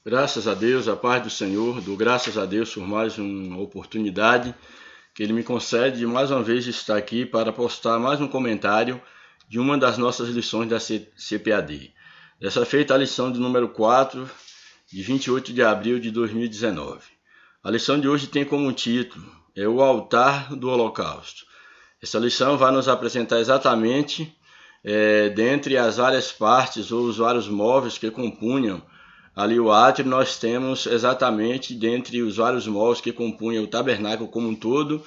Graças a Deus, a paz do Senhor, dou graças a Deus por mais uma oportunidade que Ele me concede de mais uma vez estar aqui para postar mais um comentário de uma das nossas lições da CPAD. Dessa feita a lição de número 4, de 28 de abril de 2019. A lição de hoje tem como título, o altar do holocausto. Essa lição vai nos apresentar exatamente, dentre as várias partes ou os vários móveis que compunham ali o átrio, nós temos exatamente, dentre os vários móveis que compunham o tabernáculo como um todo,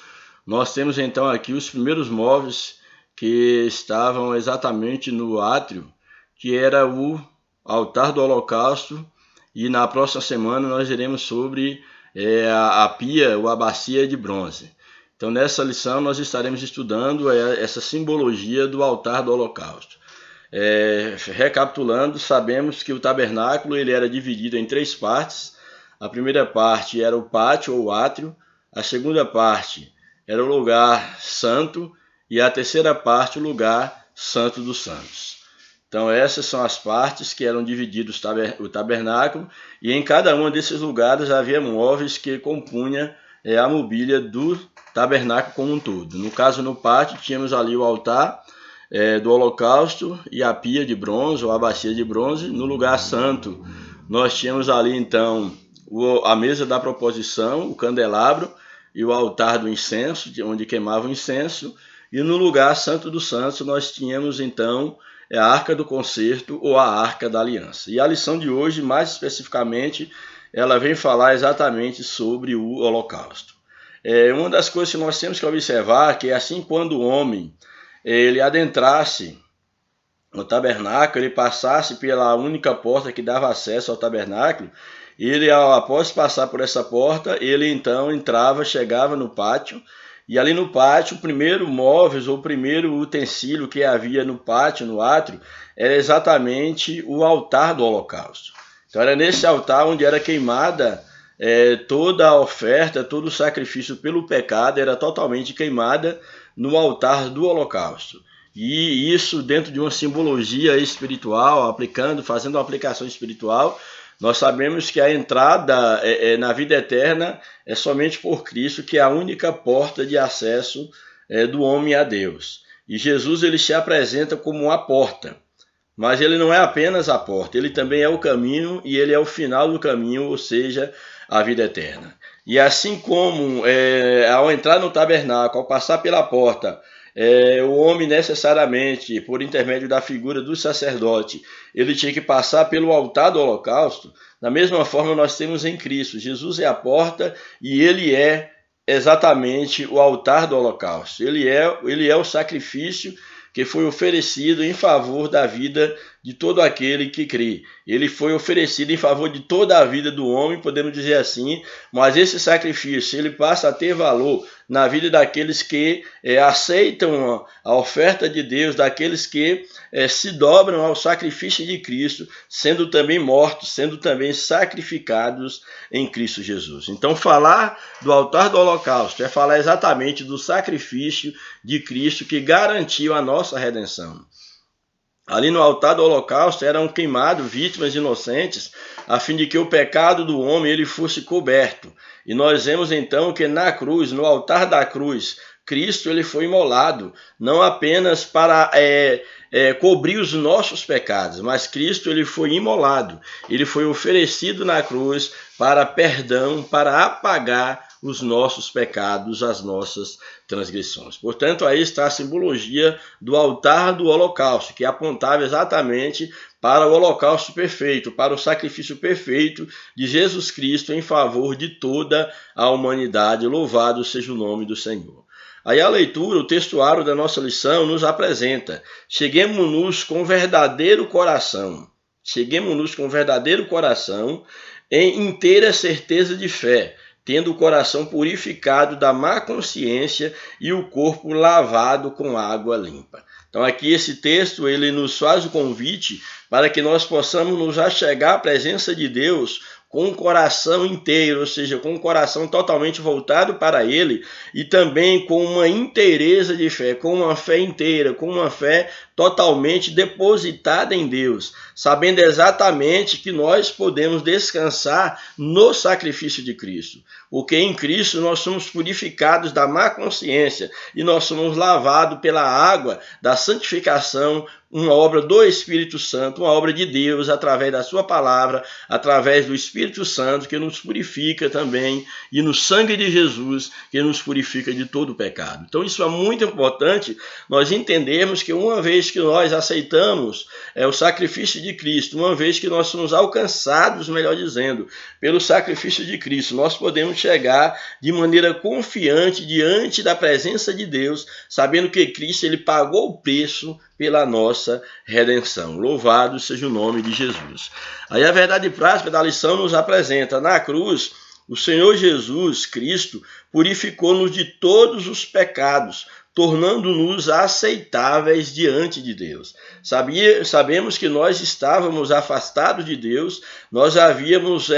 nós temos então aqui os primeiros móveis que estavam exatamente no átrio, que era o altar do holocausto, e na próxima semana nós iremos sobre a pia ou a bacia de bronze. Então nessa lição nós estaremos estudando essa simbologia do altar do holocausto. Recapitulando, sabemos que o tabernáculo ele era dividido em 3 partes. A primeira parte era o pátio ou átrio, a segunda parte era o lugar santo e a terceira parte o lugar santo dos santos. Então essas são as partes que eram divididos o tabernáculo, e em cada um desses lugares havia móveis que compunham a mobília do tabernáculo como um todo. No caso, no pátio tínhamos ali o altar do holocausto e a pia de bronze ou a bacia de bronze. No lugar santo nós tínhamos ali então a mesa da proposição, o candelabro e o altar do incenso, onde queimava o incenso. E no lugar santo dos santos nós tínhamos então a arca do concerto ou a arca da aliança. E a lição de hoje, mais especificamente, ela vem falar exatamente sobre o holocausto. Uma das coisas que nós temos que observar é que assim, quando o homem ele adentrasse no tabernáculo, ele passasse pela única porta que dava acesso ao tabernáculo, ele, após passar por essa porta, ele então chegava no pátio, e ali no pátio, o primeiro móveis ou o primeiro utensílio que havia no pátio, no átrio, era exatamente o altar do holocausto. Então era nesse altar onde era queimada toda a oferta, todo o sacrifício pelo pecado, era totalmente queimada no altar do holocausto. E isso dentro de uma simbologia espiritual, fazendo uma aplicação espiritual, nós sabemos que a entrada na vida eterna é somente por Cristo, que é a única porta de acesso do homem a Deus. E Jesus ele se apresenta como a porta, mas ele não é apenas a porta, ele também é o caminho e ele é o final do caminho, ou seja, a vida eterna. E assim como ao entrar no tabernáculo, ao passar pela porta, o homem necessariamente, por intermédio da figura do sacerdote, ele tinha que passar pelo altar do holocausto. Da mesma forma nós temos em Cristo, Jesus é a porta e ele é exatamente o altar do holocausto. Ele é o sacrifício que foi oferecido em favor da vida de todo aquele que crê. Ele foi oferecido em favor de toda a vida do homem, podemos dizer assim, mas esse sacrifício ele passa a ter valor na vida daqueles que aceitam a oferta de Deus, daqueles que se dobram ao sacrifício de Cristo, sendo também mortos, sendo também sacrificados em Cristo Jesus. Então falar do altar do holocausto é falar exatamente do sacrifício de Cristo que garantiu a nossa redenção. Ali no altar do holocausto eram queimados vítimas inocentes, a fim de que o pecado do homem ele fosse coberto. E nós vemos então que na cruz, no altar da cruz, Cristo ele foi imolado, não apenas para cobrir os nossos pecados, mas Cristo ele foi imolado, ele foi oferecido na cruz para perdão, para apagar os nossos pecados, as nossas transgressões. Portanto, aí está a simbologia do altar do holocausto, que apontava exatamente para o holocausto perfeito, para o sacrifício perfeito de Jesus Cristo em favor de toda a humanidade. Louvado seja o nome do Senhor. Aí a leitura, o textuário da nossa lição nos apresenta: cheguemos-nos com verdadeiro coração, em inteira certeza de fé, tendo o coração purificado da má consciência e o corpo lavado com água limpa. Então aqui esse texto ele nos faz o convite para que nós possamos nos achegar à presença de Deus com o coração inteiro, ou seja, com o coração totalmente voltado para Ele e também com uma inteireza de fé, com uma fé inteira, com uma fé totalmente depositada em Deus, sabendo exatamente que nós podemos descansar no sacrifício de Cristo, porque em Cristo nós somos purificados da má consciência e nós somos lavados pela água da santificação, uma obra do Espírito Santo, uma obra de Deus através da sua palavra, através do Espírito Santo que nos purifica também e no sangue de Jesus que nos purifica de todo o pecado. Então isso é muito importante nós entendermos que uma vez que nós aceitamos o sacrifício de Cristo, uma vez que nós somos alcançados, melhor dizendo, pelo sacrifício de Cristo, nós podemos chegar de maneira confiante diante da presença de Deus, sabendo que Cristo ele pagou o preço pela nossa redenção. Louvado seja o nome de Jesus. Aí a verdade prática da lição nos apresenta: na cruz, o Senhor Jesus Cristo purificou-nos de todos os pecados, tornando-nos aceitáveis diante de Deus. Sabemos que nós estávamos afastados de Deus, nós havíamos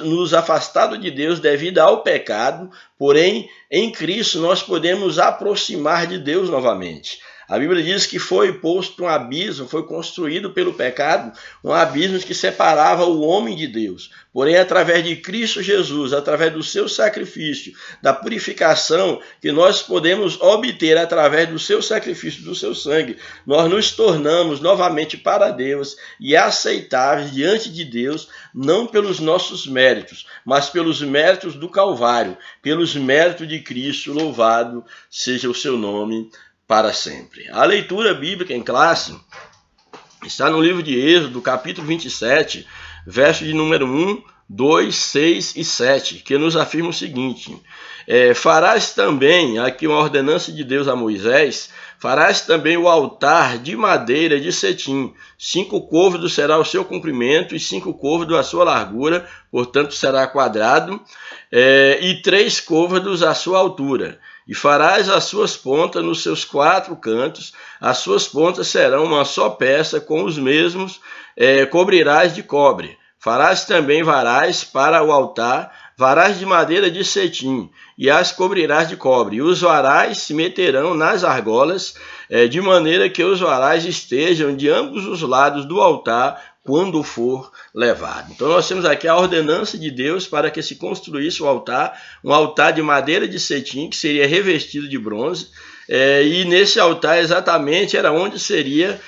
nos afastado de Deus devido ao pecado, porém, em Cristo nós podemos aproximar de Deus novamente. A Bíblia diz que foi posto um abismo, foi construído pelo pecado, um abismo que separava o homem de Deus. Porém, através de Cristo Jesus, através do seu sacrifício, da purificação que nós podemos obter através do seu sacrifício, do seu sangue, nós nos tornamos novamente para Deus e aceitáveis diante de Deus, não pelos nossos méritos, mas pelos méritos do Calvário, pelos méritos de Cristo. Louvado seja o seu nome para sempre. A leitura bíblica em classe está no livro de Êxodo, capítulo 27, versos de número 1, 2, 6 e 7, que nos afirma o seguinte: farás também, aqui uma ordenança de Deus a Moisés, farás também o altar de madeira de cetim, 5 côvados será o seu comprimento e 5 côvados a sua largura, portanto será quadrado, e 3 côvados a sua altura. E farás as suas pontas nos seus 4 cantos, as suas pontas serão uma só peça, com os mesmos cobrirás de cobre. Farás também varais para o altar, varais de madeira de cetim, e as cobrirás de cobre. E os varais se meterão nas argolas, de maneira que os varais estejam de ambos os lados do altar, quando for levado. Então nós temos aqui a ordenança de Deus para que se construísse o altar, um altar de madeira de cetim, que seria revestido de bronze, e nesse altar exatamente era onde seria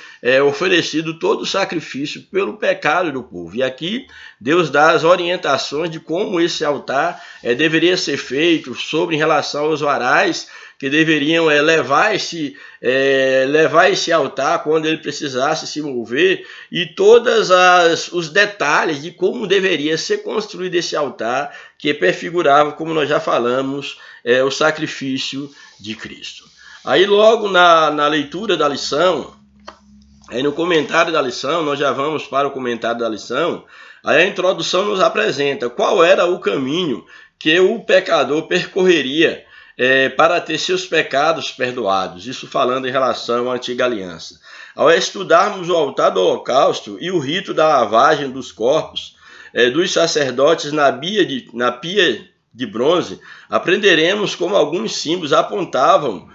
oferecido todo o sacrifício pelo pecado do povo. E aqui Deus dá as orientações de como esse altar deveria ser feito, sobre em relação aos varais, que deveriam levar esse altar quando ele precisasse se mover, e todos os detalhes de como deveria ser construído esse altar, que prefigurava, como nós já falamos, o sacrifício de Cristo. Aí logo na leitura da lição, aí no comentário da lição, nós já vamos para o comentário da lição, aí a introdução nos apresenta qual era o caminho que o pecador percorreria para ter seus pecados perdoados, isso falando em relação à antiga aliança. Ao estudarmos o altar do holocausto e o rito da lavagem dos corpos dos sacerdotes na pia de bronze, aprenderemos como alguns símbolos apontavam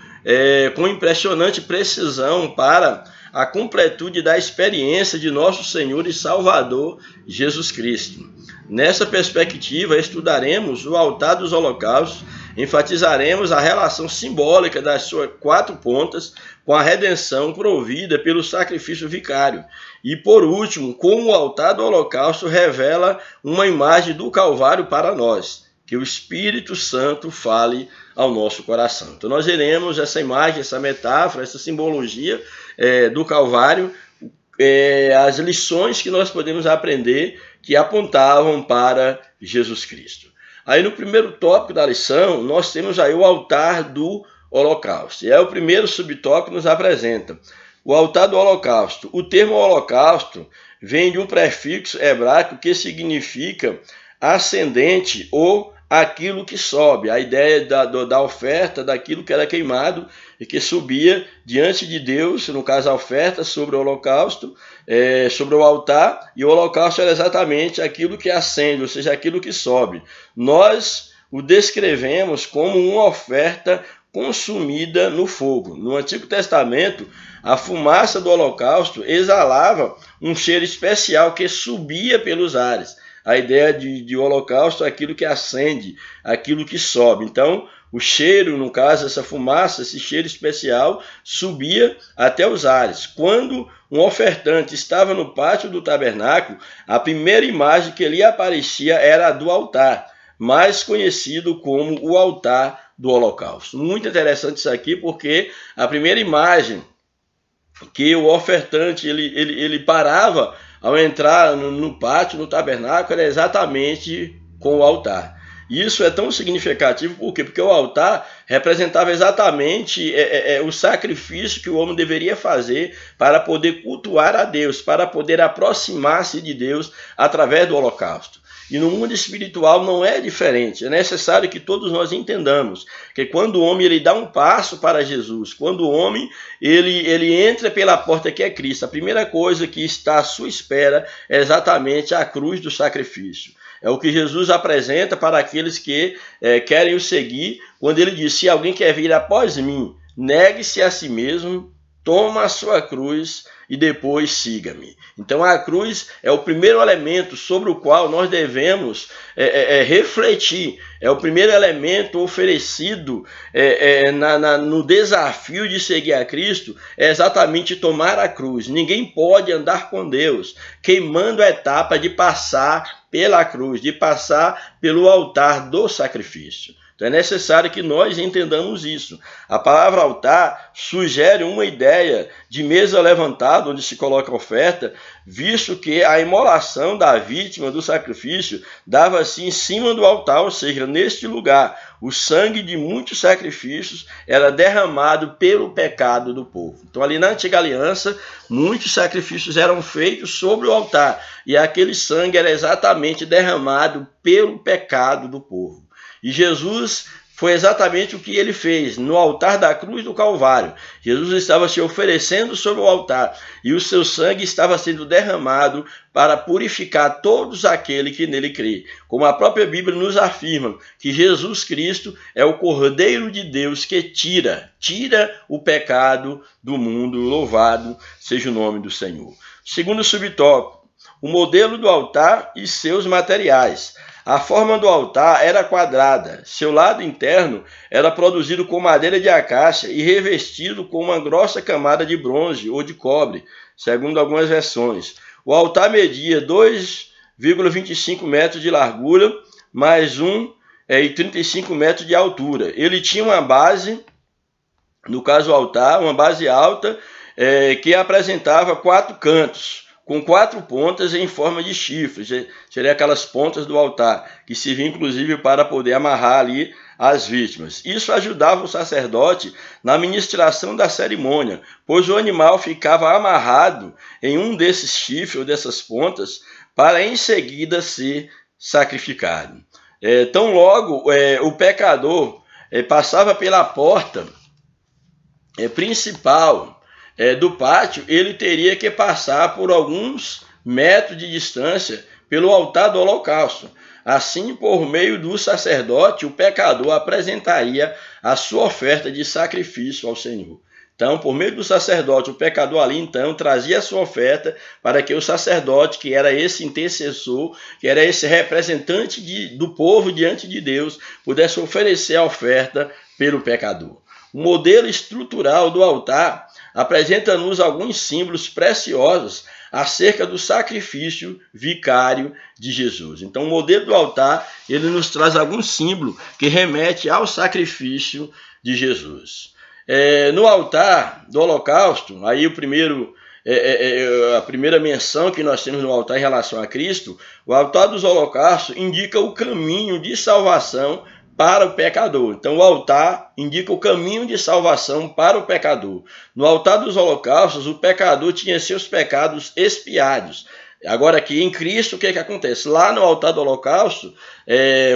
com impressionante precisão para a completude da experiência de nosso Senhor e Salvador Jesus Cristo. Nessa perspectiva, estudaremos o altar dos holocaustos, enfatizaremos a relação simbólica das suas 4 pontas com a redenção provida pelo sacrifício vicário. E, por último, como o altar do holocausto revela uma imagem do Calvário para nós. Que o Espírito Santo fale ao nosso coração. Então nós veremos essa imagem, essa metáfora, essa simbologia do Calvário, as lições que nós podemos aprender que apontavam para Jesus Cristo. Aí no primeiro tópico da lição, nós temos aí o altar do holocausto. E é o primeiro subtópico que nos apresenta. O altar do holocausto. O termo holocausto vem de um prefixo hebraico que significa ascendente ou aquilo que sobe. A ideia da oferta, daquilo que era queimado e que subia diante de Deus, no caso a oferta sobre o holocausto, sobre o altar, e o holocausto era exatamente aquilo que acende, ou seja, aquilo que sobe. Nós o descrevemos como uma oferta consumida no fogo. No Antigo Testamento, a fumaça do holocausto exalava um cheiro especial que subia pelos ares. A ideia de holocausto é aquilo que acende, aquilo que sobe. Então, o cheiro, no caso, essa fumaça, esse cheiro especial, subia até os ares. Quando um ofertante estava no pátio do tabernáculo, a primeira imagem que lhe aparecia era a do altar, mais conhecido como o altar do holocausto. Muito interessante isso aqui, porque a primeira imagem que o ofertante ele parava ao entrar no pátio, no tabernáculo, era exatamente com o altar. Isso é tão significativo, por quê? Porque o altar representava exatamente o sacrifício que o homem deveria fazer para poder cultuar a Deus, para poder aproximar-se de Deus através do holocausto. E no mundo espiritual não é diferente. É necessário que todos nós entendamos que quando o homem ele dá um passo para Jesus, quando o homem ele entra pela porta que é Cristo, a primeira coisa que está à sua espera é exatamente a cruz do sacrifício. É o que Jesus apresenta para aqueles que querem o seguir, quando ele diz: se alguém quer vir após mim, negue-se a si mesmo, toma a sua cruz e depois siga-me. Então a cruz é o primeiro elemento sobre o qual nós devemos refletir. É o primeiro elemento oferecido no desafio de seguir a Cristo, é exatamente tomar a cruz. Ninguém pode andar com Deus queimando a etapa de passar pela cruz, de passar pelo altar do sacrifício. Então é necessário que nós entendamos isso. A palavra altar sugere uma ideia de mesa levantada, onde se coloca a oferta, visto que a imolação da vítima do sacrifício dava-se em cima do altar, ou seja, neste lugar. O sangue de muitos sacrifícios era derramado pelo pecado do povo. Então ali na antiga aliança, muitos sacrifícios eram feitos sobre o altar, e aquele sangue era exatamente derramado pelo pecado do povo. E Jesus foi exatamente o que ele fez no altar da cruz do Calvário. Jesus estava se oferecendo sobre o altar e o seu sangue estava sendo derramado para purificar todos aqueles que nele crê. Como a própria Bíblia nos afirma que Jesus Cristo é o Cordeiro de Deus que tira o pecado do mundo. Louvado seja o nome do Senhor. Segundo subtópico, o modelo do altar e seus materiais. A forma do altar era quadrada. Seu lado interno era produzido com madeira de acácia e revestido com uma grossa camada de bronze ou de cobre, segundo algumas versões. O altar media 2,25 metros de largura, mais 1,35 metros de altura. Ele tinha uma base, no caso o altar, uma base alta, que apresentava 4 cantos, com 4 pontas em forma de chifres, seria aquelas pontas do altar, que serviam inclusive para poder amarrar ali as vítimas. Isso ajudava o sacerdote na ministração da cerimônia, pois o animal ficava amarrado em um desses chifres ou dessas pontas para em seguida ser sacrificado. Tão logo o pecador passava pela porta principal do pátio, ele teria que passar por alguns metros de distância pelo altar do holocausto. Assim, por meio do sacerdote, o pecador apresentaria a sua oferta de sacrifício ao Senhor. Então, por meio do sacerdote, o pecador ali, então, trazia a sua oferta para que o sacerdote, que era esse intercessor, que era esse representante do povo diante de Deus, pudesse oferecer a oferta pelo pecador. O modelo estrutural do altar apresenta-nos alguns símbolos preciosos acerca do sacrifício vicário de Jesus. Então, o modelo do altar, ele nos traz alguns símbolos que remetem ao sacrifício de Jesus. No altar do holocausto, aí a primeira menção que nós temos no altar em relação a Cristo, o altar dos holocaustos indica o caminho de salvação para o pecador. Então, o altar indica o caminho de salvação para o pecador. No altar dos holocaustos, o pecador tinha seus pecados expiados. Agora aqui em Cristo, o que acontece? Lá no altar do holocausto,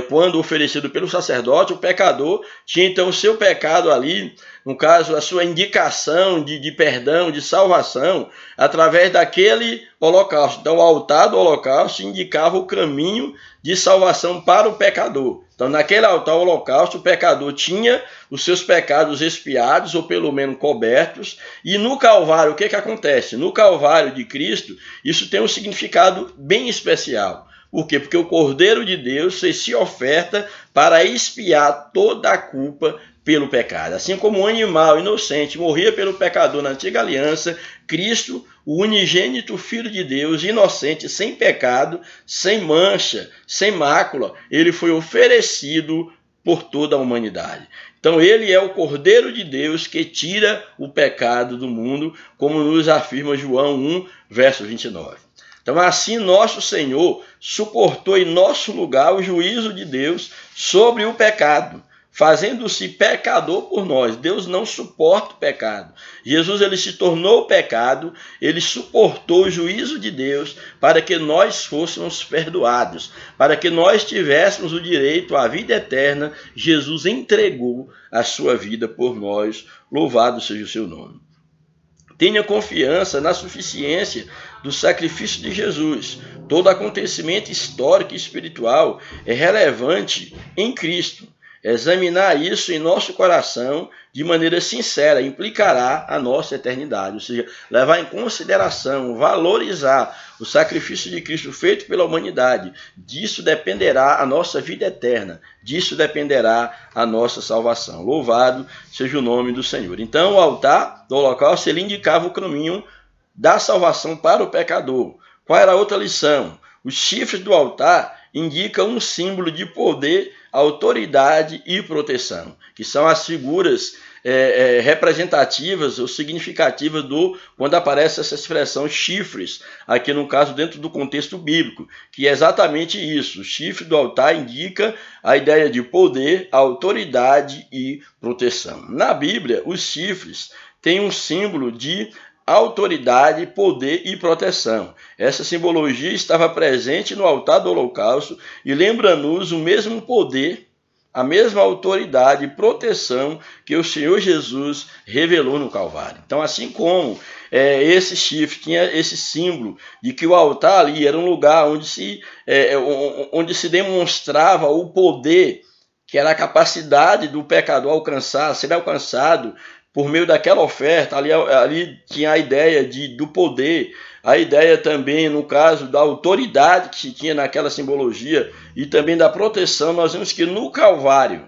quando oferecido pelo sacerdote, o pecador tinha então o seu pecado ali, no caso, a sua indicação de perdão, de salvação, através daquele holocausto. Então o altar do holocausto indicava o caminho de salvação para o pecador. Então naquele altar do holocausto, o pecador tinha os seus pecados expiados, ou pelo menos cobertos, e no Calvário, o que acontece? No Calvário de Cristo, isso tem um significado bem especial. Por quê? Porque o Cordeiro de Deus se oferta para expiar toda a culpa pelo pecado. Assim como um animal inocente morria pelo pecador na antiga aliança, Cristo, o unigênito Filho de Deus, inocente, sem pecado, sem mancha, sem mácula, ele foi oferecido por toda a humanidade. Então ele é o Cordeiro de Deus que tira o pecado do mundo, como nos afirma João 1, verso 29. Então assim nosso Senhor suportou em nosso lugar o juízo de Deus sobre o pecado, fazendo-se pecador por nós. Deus não suporta o pecado. Jesus ele se tornou pecado, ele suportou o juízo de Deus para que nós fôssemos perdoados, para que nós tivéssemos o direito à vida eterna. Jesus entregou a sua vida por nós. Louvado seja o seu nome. Tenha confiança na suficiência do sacrifício de Jesus. Todo acontecimento histórico e espiritual é relevante em Cristo. Examinar isso em nosso coração de maneira sincera implicará a nossa eternidade, ou seja, levar em consideração, valorizar o sacrifício de Cristo feito pela humanidade. Disso dependerá a nossa vida eterna, disso dependerá a nossa salvação. Louvado seja o nome do Senhor. Então, o altar do holocausto ele indicava o caminho da salvação para o pecador. Qual era a outra lição? Os chifres do altar indicam um símbolo de poder, autoridade e proteção, que são as figuras representativas ou significativas quando aparece essa expressão chifres, aqui no caso dentro do contexto bíblico, que é exatamente isso. O chifre do altar indica a ideia de poder, autoridade e proteção. Na Bíblia, os chifres têm um símbolo de autoridade, poder e proteção. Essa simbologia estava presente no altar do holocausto e lembra-nos o mesmo poder, a mesma autoridade e proteção que o Senhor Jesus revelou no Calvário. Então, assim como esse chifre tinha esse símbolo de que o altar ali era um lugar onde se demonstrava o poder, que era a capacidade do pecador ser alcançado por meio daquela oferta. Ali tinha a ideia do poder, a ideia também, no caso, da autoridade que se tinha naquela simbologia e também da proteção. Nós vemos que no Calvário,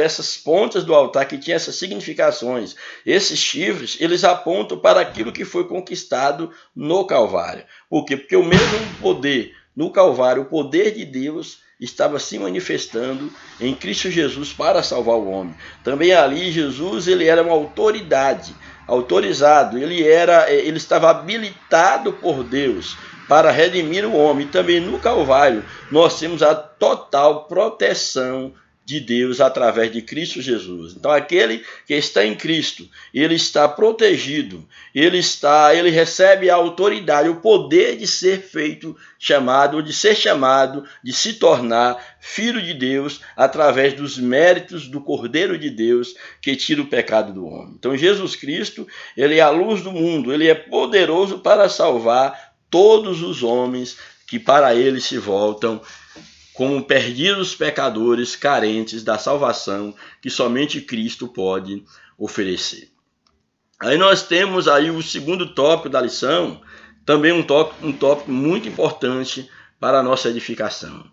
essas pontas do altar que tinham essas significações, esses chifres, eles apontam para aquilo que foi conquistado no Calvário. Por quê? Porque o mesmo poder no Calvário, o poder de Deus estava se manifestando em Cristo Jesus para salvar o homem. Também ali Jesus ele era uma autoridade, autorizado, ele estava habilitado por Deus para redimir o homem. E também no Calvário nós temos a total proteção de Deus através de Cristo Jesus. Então aquele que está em Cristo, ele está protegido, ele recebe a autoridade, o poder de ser chamado, de se tornar filho de Deus através dos méritos do Cordeiro de Deus que tira o pecado do homem. Então Jesus Cristo, ele é a luz do mundo, ele é poderoso para salvar todos os homens que para ele se voltam, como perdidos pecadores carentes da salvação que somente Cristo pode oferecer. Aí nós temos aí o segundo tópico da lição, também um tópico muito importante para a nossa edificação.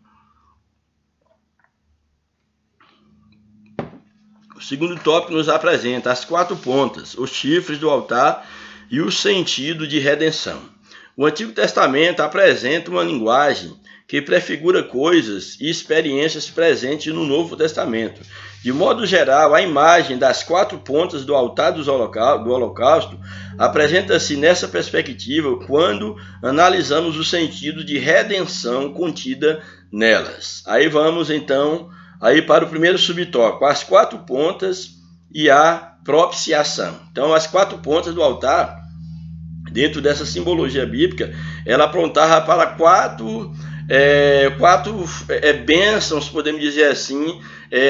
O segundo tópico nos apresenta as 4 pontas, os chifres do altar e o sentido de redenção. O Antigo Testamento apresenta uma linguagem que prefigura coisas e experiências presentes no Novo Testamento. De modo geral, a imagem das 4 pontas do altar do holocausto apresenta-se nessa perspectiva quando analisamos o sentido de redenção contida nelas. Aí vamos então para o primeiro subtópico, as 4 pontas e a propiciação. Então, as 4 pontas do altar, dentro dessa simbologia bíblica, ela apontava para quatro bênçãos, podemos dizer assim,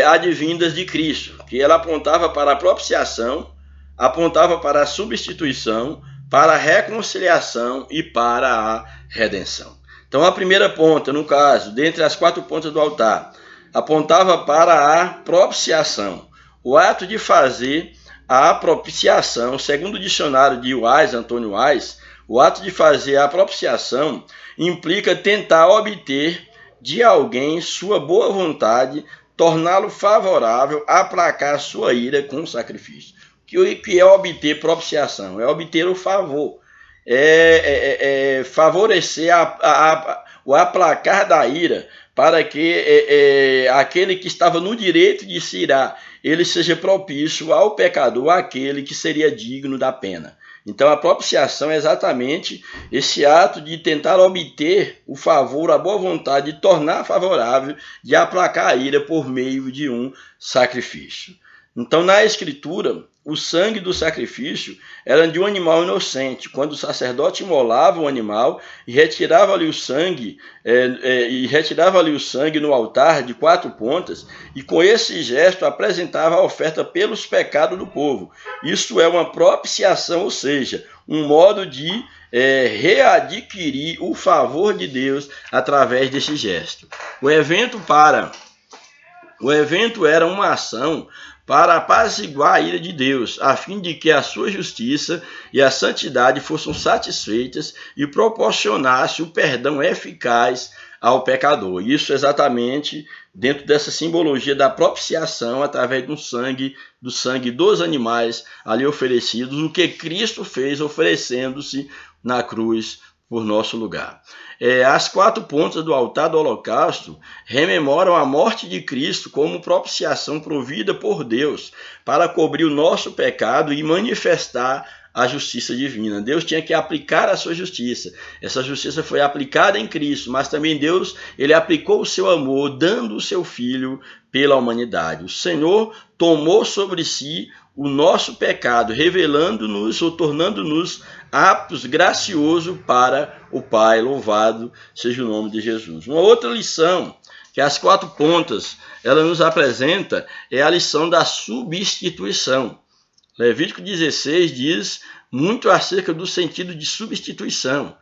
advindas de Cristo, que ela apontava para a propiciação, apontava para a substituição, para a reconciliação e para a redenção. Então, a primeira ponta, no caso, dentre as 4 pontas do altar, apontava para a propiciação, o ato de fazer a propiciação. Segundo o dicionário de Wise, Antônio Wise, o ato de fazer a propiciação implica tentar obter de alguém sua boa vontade, torná-lo favorável, aplacar sua ira com sacrifício. O que é obter propiciação? É obter o favor, favorecer o aplacar da ira, para que aquele que estava no direito de se irar, ele seja propício ao pecador, aquele que seria digno da pena. Então, a propiciação é exatamente esse ato de tentar obter o favor, a boa vontade, de tornar favorável, de aplacar a ira por meio de um sacrifício. Então, na Escritura, o sangue do sacrifício era de um animal inocente. Quando o sacerdote imolava o animal e retirava-lhe o sangue, no altar de 4 pontas, e com esse gesto apresentava a oferta pelos pecados do povo. Isso é uma propiciação, ou seja, um modo de readquirir o favor de Deus através desse gesto. O evento era uma ação para apaziguar a ira de Deus, a fim de que a sua justiça e a santidade fossem satisfeitas e proporcionasse o perdão eficaz ao pecador. Isso exatamente dentro dessa simbologia da propiciação através do sangue dos animais ali oferecidos, o que Cristo fez oferecendo-se na cruz por nosso lugar. As 4 pontas do altar do holocausto rememoram a morte de Cristo como propiciação provida por Deus para cobrir o nosso pecado e manifestar a justiça divina. Deus tinha que aplicar a sua justiça. Essa justiça foi aplicada em Cristo, mas também Deus, ele aplicou o seu amor, dando o seu Filho pela humanidade. O Senhor tomou sobre si o nosso pecado, revelando-nos ou tornando-nos aptos, gracioso para o Pai. Louvado seja o nome de Jesus. Uma outra lição que as 4 pontas ela nos apresenta é a lição da substituição. Levítico 16 diz muito acerca do sentido de substituição.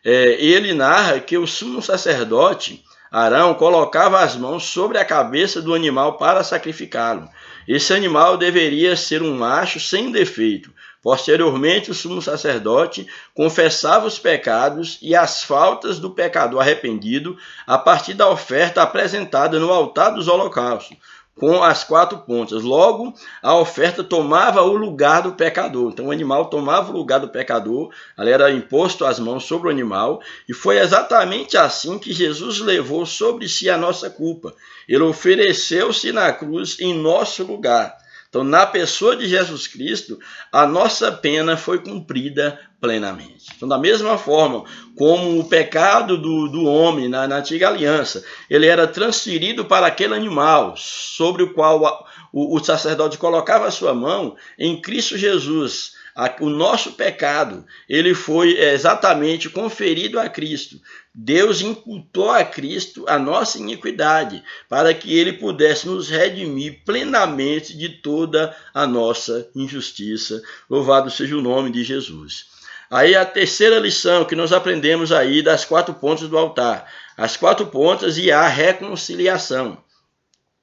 Ele narra que o sumo sacerdote Arão colocava as mãos sobre a cabeça do animal para sacrificá-lo. Esse animal deveria ser um macho sem defeito. Posteriormente, o sumo sacerdote confessava os pecados e as faltas do pecador arrependido a partir da oferta apresentada no altar dos holocaustos, com as 4 pontas. Logo, a oferta tomava o lugar do pecador. Então, o animal tomava o lugar do pecador, ali era imposto as mãos sobre o animal, e foi exatamente assim que Jesus levou sobre si a nossa culpa. Ele ofereceu-se na cruz em nosso lugar. Então, na pessoa de Jesus Cristo, a nossa pena foi cumprida plenamente. Então, da mesma forma como o pecado do homem na antiga aliança, ele era transferido para aquele animal sobre o qual o sacerdote colocava a sua mão, em Cristo Jesus, o nosso pecado, ele foi exatamente conferido a Cristo. Deus imputou a Cristo a nossa iniquidade, para que ele pudesse nos redimir plenamente de toda a nossa injustiça. Louvado seja o nome de Jesus. Aí a terceira lição que nós aprendemos aí das 4 pontas do altar. As 4 pontas e a reconciliação.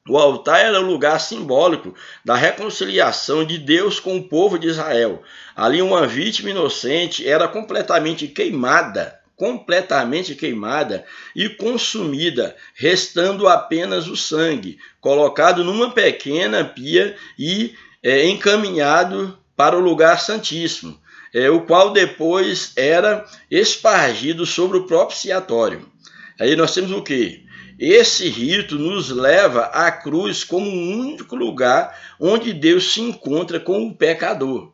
O altar era o lugar simbólico da reconciliação de Deus com o povo de Israel. Ali uma vítima inocente era completamente queimada e consumida, restando apenas o sangue, colocado numa pequena pia e encaminhado para o lugar santíssimo, o qual depois era espargido sobre o propiciatório. Aí nós temos o quê? Esse rito nos leva à cruz como o único lugar onde Deus se encontra com o pecador.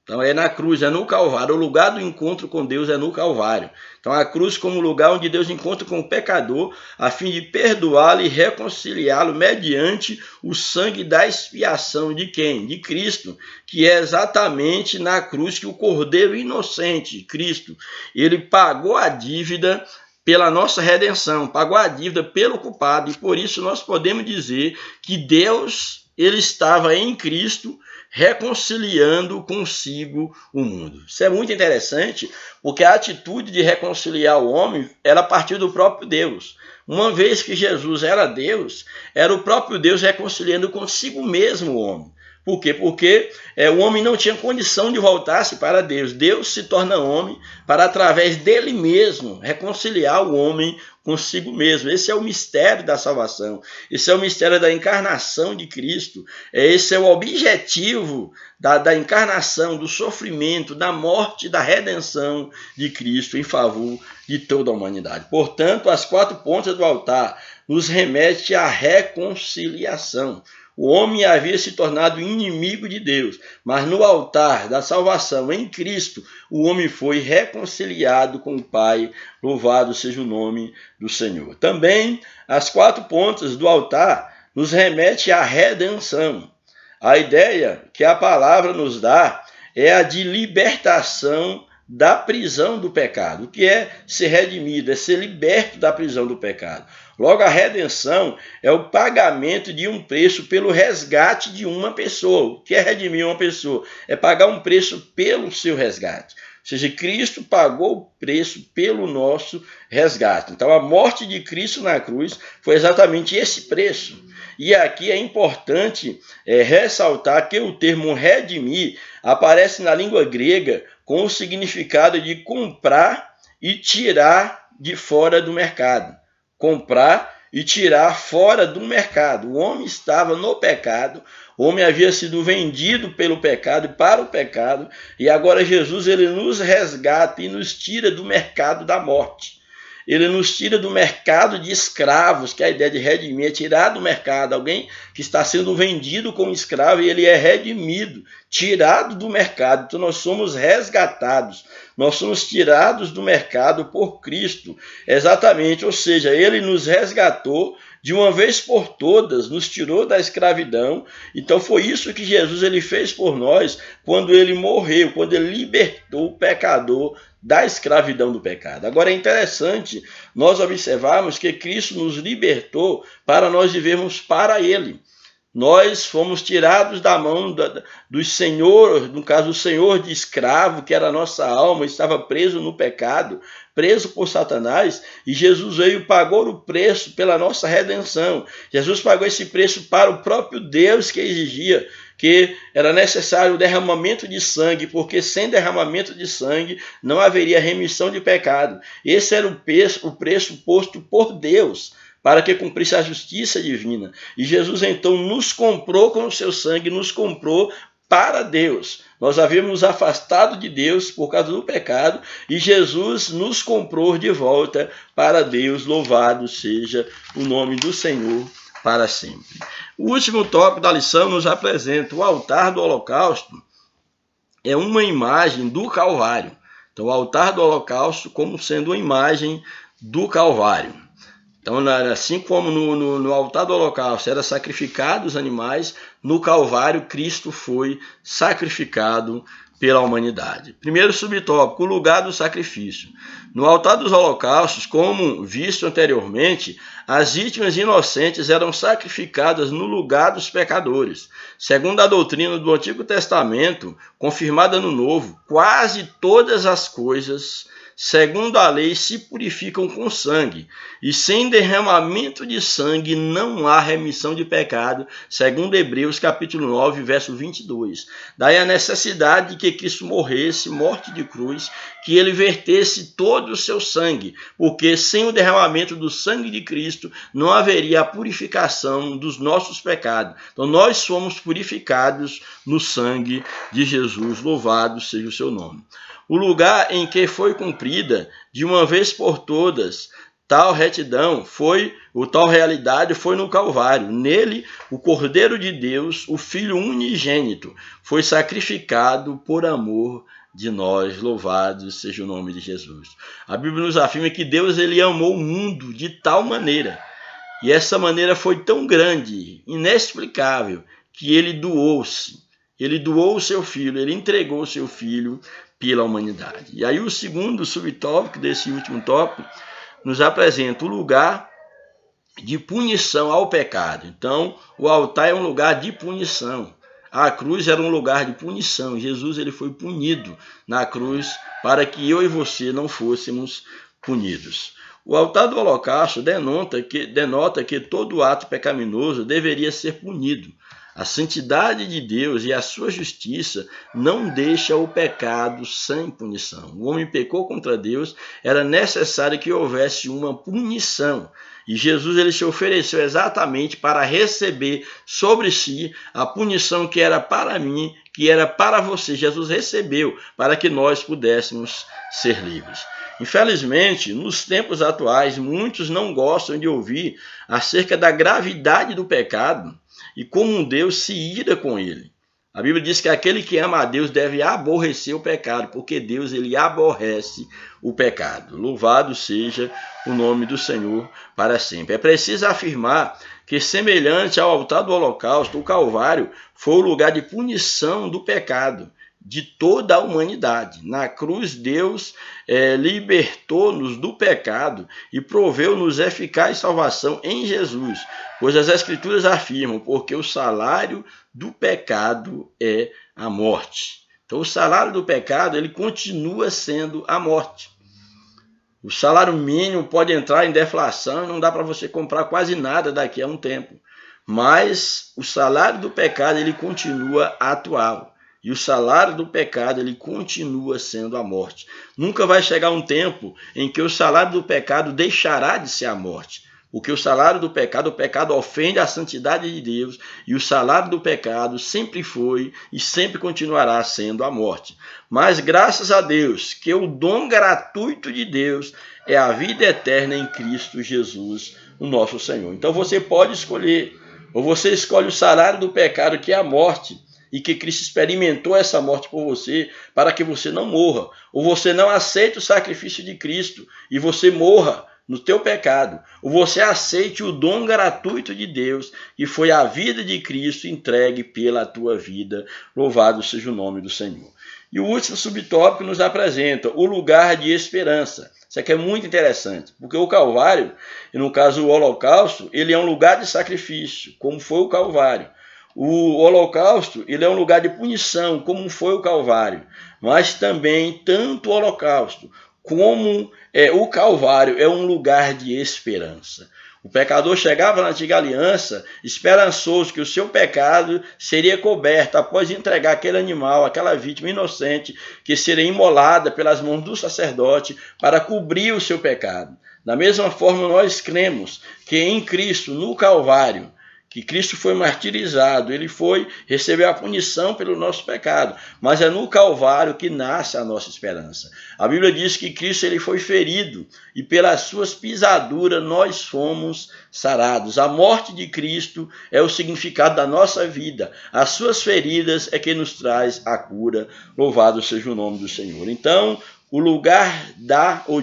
Então é na cruz, é no Calvário. O lugar do encontro com Deus é no Calvário. Então a cruz como lugar onde Deus encontra com o pecador, a fim de perdoá-lo e reconciliá-lo mediante o sangue da expiação de quem? De Cristo, que é exatamente na cruz que o Cordeiro inocente, Cristo, ele pagou a dívida pela nossa redenção, pagou a dívida pelo culpado, e por isso nós podemos dizer que Deus, ele estava em Cristo, reconciliando consigo o mundo. Isso é muito interessante, porque a atitude de reconciliar o homem era a partir do próprio Deus. Uma vez que Jesus era Deus, era o próprio Deus reconciliando consigo mesmo o homem. Por quê? Porque o homem não tinha condição de voltar-se para Deus. Deus se torna homem para, através dele mesmo, reconciliar o homem consigo mesmo. Esse é o mistério da salvação. Esse é o mistério da encarnação de Cristo. Esse é o objetivo da encarnação, do sofrimento, da morte, da redenção de Cristo em favor de toda a humanidade. Portanto, as 4 pontas do altar nos remete à reconciliação. O homem havia se tornado inimigo de Deus, mas no altar da salvação em Cristo, o homem foi reconciliado com o Pai. Louvado seja o nome do Senhor. Também as 4 pontas do altar nos remete à redenção. A ideia que a palavra nos dá é a de libertação da prisão do pecado. O que é ser redimido? É ser liberto da prisão do pecado. Logo, a redenção é o pagamento de um preço pelo resgate de uma pessoa. O que é redimir uma pessoa? É pagar um preço pelo seu resgate. Ou seja, Cristo pagou o preço pelo nosso resgate. Então, a morte de Cristo na cruz foi exatamente esse preço. E aqui é importante ressaltar que o termo redimir aparece na língua grega com o significado de comprar e tirar de fora do mercado. Comprar e tirar fora do mercado. O homem estava no pecado, o homem havia sido vendido pelo pecado e para o pecado, e agora Jesus ele nos resgata e nos tira do mercado da morte. Ele nos tira do mercado de escravos, que é a ideia de redimir, é tirar do mercado alguém que está sendo vendido como escravo e ele é redimido, tirado do mercado. Então nós somos resgatados, nós somos tirados do mercado por Cristo, exatamente, ou seja, ele nos resgatou de uma vez por todas, nos tirou da escravidão. Então foi isso que Jesus ele fez por nós quando ele morreu, quando ele libertou o pecador da escravidão do pecado. Agora é interessante nós observarmos que Cristo nos libertou para nós vivermos para Ele. Nós fomos tirados da mão do Senhor, no caso o Senhor de escravo, que era a nossa alma, estava preso no pecado, preso por Satanás, e Jesus veio e pagou o preço pela nossa redenção. Jesus pagou esse preço para o próprio Deus, que exigia que era necessário o derramamento de sangue, porque sem derramamento de sangue não haveria remissão de pecado. Esse era o preço posto por Deus, para que cumprisse a justiça divina. E Jesus então nos comprou com o seu sangue, nos comprou para Deus. Nós havíamos nos afastado de Deus por causa do pecado, e Jesus nos comprou de volta para Deus. Louvado seja o nome do Senhor para sempre. O último tópico da lição nos apresenta o altar do holocausto. É uma imagem do Calvário. Então, o altar do holocausto como sendo uma imagem do Calvário. Então, assim como no altar do holocausto eram sacrificados os animais, no Calvário Cristo foi sacrificado pela humanidade. Primeiro subtópico, o lugar do sacrifício. No altar dos holocaustos, como visto anteriormente, as vítimas inocentes eram sacrificadas no lugar dos pecadores. Segundo a doutrina do Antigo Testamento, confirmada no Novo, quase todas as coisas, segundo a lei, se purificam com sangue, e sem derramamento de sangue não há remissão de pecado, segundo Hebreus capítulo 9, verso 22. Daí a necessidade de que Cristo morresse, morte de cruz, que ele vertesse todo o seu sangue, porque sem o derramamento do sangue de Cristo não haveria a purificação dos nossos pecados. Então nós somos purificados no sangue de Jesus, louvado seja o seu nome. O lugar em que foi cumprida, de uma vez por todas, Tal retidão tal realidade foi no Calvário. Nele, o Cordeiro de Deus, o Filho unigênito, foi sacrificado por amor de nós. Louvado seja o nome de Jesus. A Bíblia nos afirma que Deus ele amou o mundo de tal maneira, e essa maneira foi tão grande, inexplicável, que ele doou-se. Ele doou o seu Filho, ele entregou o seu Filho pela humanidade. E aí o segundo subtópico desse último tópico nos apresenta o lugar de punição ao pecado. Então, o altar é um lugar de punição. A cruz era um lugar de punição. Jesus ele foi punido na cruz para que eu e você não fôssemos punidos. O altar do holocausto denota que todo ato pecaminoso deveria ser punido. A santidade de Deus e a sua justiça não deixa o pecado sem punição. O homem pecou contra Deus, era necessário que houvesse uma punição. E Jesus ele se ofereceu exatamente para receber sobre si a punição que era para mim, que era para você. Jesus recebeu para que nós pudéssemos ser livres. Infelizmente, nos tempos atuais, muitos não gostam de ouvir acerca da gravidade do pecado e como um Deus se ira com ele. A Bíblia diz que aquele que ama a Deus deve aborrecer o pecado, porque Deus ele aborrece o pecado. Louvado seja o nome do Senhor para sempre. É preciso afirmar que, semelhante ao altar do holocausto, o Calvário foi o lugar de punição do pecado de toda a humanidade. Na cruz, Deus libertou-nos do pecado e proveu-nos eficaz salvação em Jesus, pois as Escrituras afirmam, porque o salário do pecado é a morte. Então, o salário do pecado, ele continua sendo a morte. O salário mínimo pode entrar em deflação e não dá para você comprar quase nada daqui a um tempo. Mas o salário do pecado, ele continua atual. E o salário do pecado, ele continua sendo a morte. Nunca vai chegar um tempo em que o salário do pecado deixará de ser a morte. Porque o salário do pecado, o pecado ofende a santidade de Deus, e o salário do pecado sempre foi e sempre continuará sendo a morte. Mas graças a Deus, que o dom gratuito de Deus é a vida eterna em Cristo Jesus, o nosso Senhor. Então você pode escolher, ou você escolhe o salário do pecado, que é a morte, e que Cristo experimentou essa morte por você, para que você não morra, ou você não aceite o sacrifício de Cristo e você morra no teu pecado, ou você aceite o dom gratuito de Deus, que foi a vida de Cristo entregue pela tua vida. Louvado seja o nome do Senhor. E o último subtópico nos apresenta o lugar de esperança. Isso aqui é muito interessante, porque o Calvário, e no caso o holocausto, ele é um lugar de sacrifício, como foi o Calvário. O holocausto, ele é um lugar de punição, como foi o Calvário. Mas também, tanto o holocausto como o Calvário é um lugar de esperança. O pecador chegava na antiga aliança esperançoso que o seu pecado seria coberto após entregar aquele animal, aquela vítima inocente, que seria imolada pelas mãos do sacerdote para cobrir o seu pecado. Da mesma forma, nós cremos que em Cristo, no Calvário, que Cristo foi martirizado, ele recebeu a punição pelo nosso pecado, mas é no Calvário que nasce a nossa esperança. A Bíblia diz que Cristo ele foi ferido e pelas suas pisaduras nós fomos sarados. A morte de Cristo é o significado da nossa vida. As suas feridas é que nos traz a cura. Louvado seja o nome do Senhor. Então, o lugar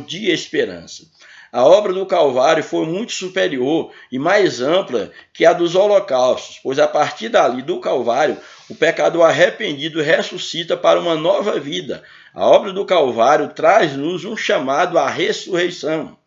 de esperança. A obra do Calvário foi muito superior e mais ampla que a dos holocaustos, pois a partir dali do Calvário, o pecador arrependido ressuscita para uma nova vida. A obra do Calvário traz-nos um chamado à ressurreição.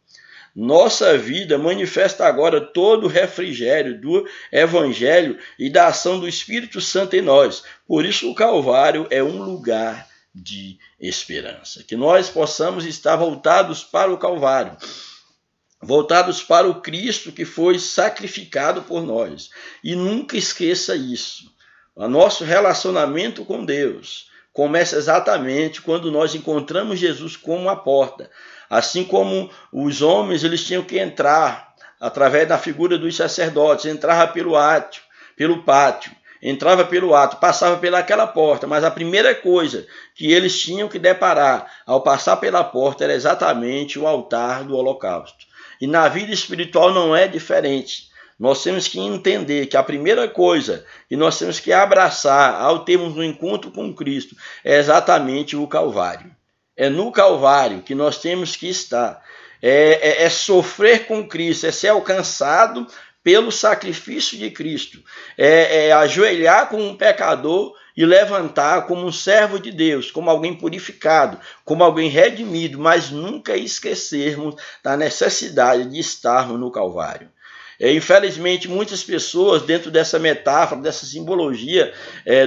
Nossa vida manifesta agora todo o refrigério do Evangelho e da ação do Espírito Santo em nós. Por isso o Calvário é um lugar de esperança. Que nós possamos estar voltados para o Calvário, voltados para o Cristo que foi sacrificado por nós. E nunca esqueça isso. O nosso relacionamento com Deus começa exatamente quando nós encontramos Jesus como a porta. Assim como os homens eles tinham que entrar através da figura dos sacerdotes, entrava pelo pátio. entrava pelo átrio, passava pelaquela porta, mas a primeira coisa que eles tinham que deparar ao passar pela porta era exatamente o altar do holocausto. E na vida espiritual não é diferente. Nós temos que entender que a primeira coisa que nós temos que abraçar ao termos um encontro com Cristo é exatamente o Calvário. É no Calvário que nós temos que estar. É sofrer com Cristo, é ser alcançado pelo sacrifício de Cristo. É ajoelhar como um pecador e levantar como um servo de Deus, como alguém purificado, como alguém redimido, mas nunca esquecermos da necessidade de estarmos no Calvário. Infelizmente, muitas pessoas, dentro dessa metáfora, dessa simbologia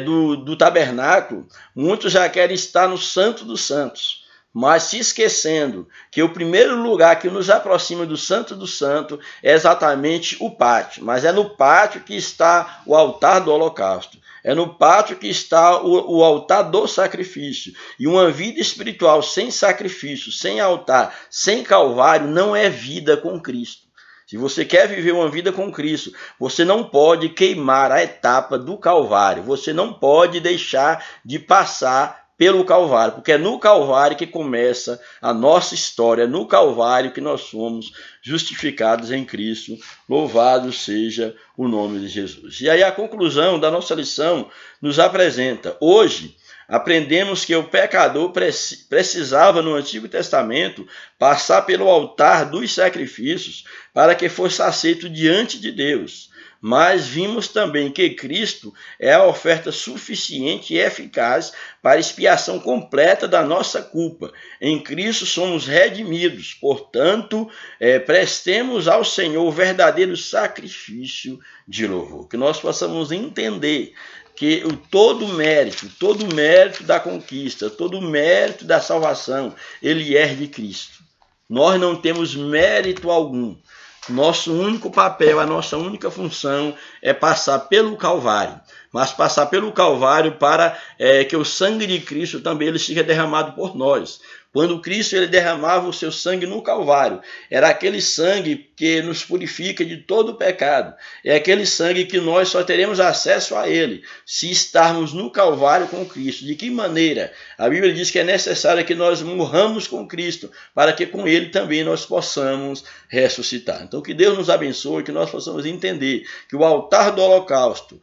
do tabernáculo, muitos já querem estar no Santo dos Santos, mas se esquecendo que o primeiro lugar que nos aproxima do Santo do Santo é exatamente o pátio, mas é no pátio que está o altar do holocausto. É no pátio que está o altar do sacrifício. E uma vida espiritual sem sacrifício, sem altar, sem Calvário, não é vida com Cristo. Se você quer viver uma vida com Cristo, você não pode queimar a etapa do Calvário. Você não pode deixar de passar pelo Calvário, porque é no Calvário que começa a nossa história, é no Calvário que nós somos justificados em Cristo. Louvado seja o nome de Jesus. E aí a conclusão da nossa lição nos apresenta: hoje aprendemos que o pecador precisava, no Antigo Testamento, passar pelo altar dos sacrifícios para que fosse aceito diante de Deus. Mas vimos também que Cristo é a oferta suficiente e eficaz para a expiação completa da nossa culpa. Em Cristo somos redimidos, portanto, prestemos ao Senhor o verdadeiro sacrifício de louvor. Que nós possamos entender que todo o mérito da conquista, todo o mérito da salvação, ele é de Cristo. Nós não temos mérito algum. Nosso único papel, a nossa única função é passar pelo Calvário. Mas passar pelo Calvário para que o sangue de Cristo também ele seja derramado por nós. Quando Cristo ele derramava o seu sangue no Calvário, era aquele sangue que nos purifica de todo o pecado. É aquele sangue que nós só teremos acesso a ele se estarmos no Calvário com Cristo. De que maneira? A Bíblia diz que é necessário que nós morramos com Cristo, para que com ele também nós possamos ressuscitar. Então que Deus nos abençoe, que nós possamos entender que o altar do holocausto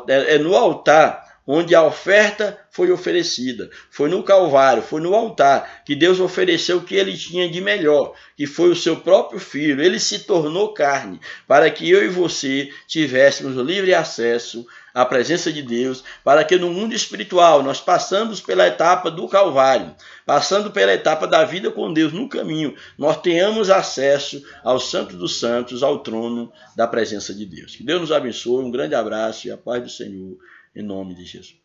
é no altar onde a oferta foi oferecida. Foi no Calvário, foi no altar que Deus ofereceu o que ele tinha de melhor, que foi o seu próprio Filho. Ele se tornou carne para que eu e você tivéssemos livre acesso à presença de Deus, para que no mundo espiritual nós passamos pela etapa do Calvário, passando pela etapa da vida com Deus no caminho, nós tenhamos acesso ao Santo dos Santos, ao trono da presença de Deus. Que Deus nos abençoe, um grande abraço e a paz do Senhor, em nome de Jesus.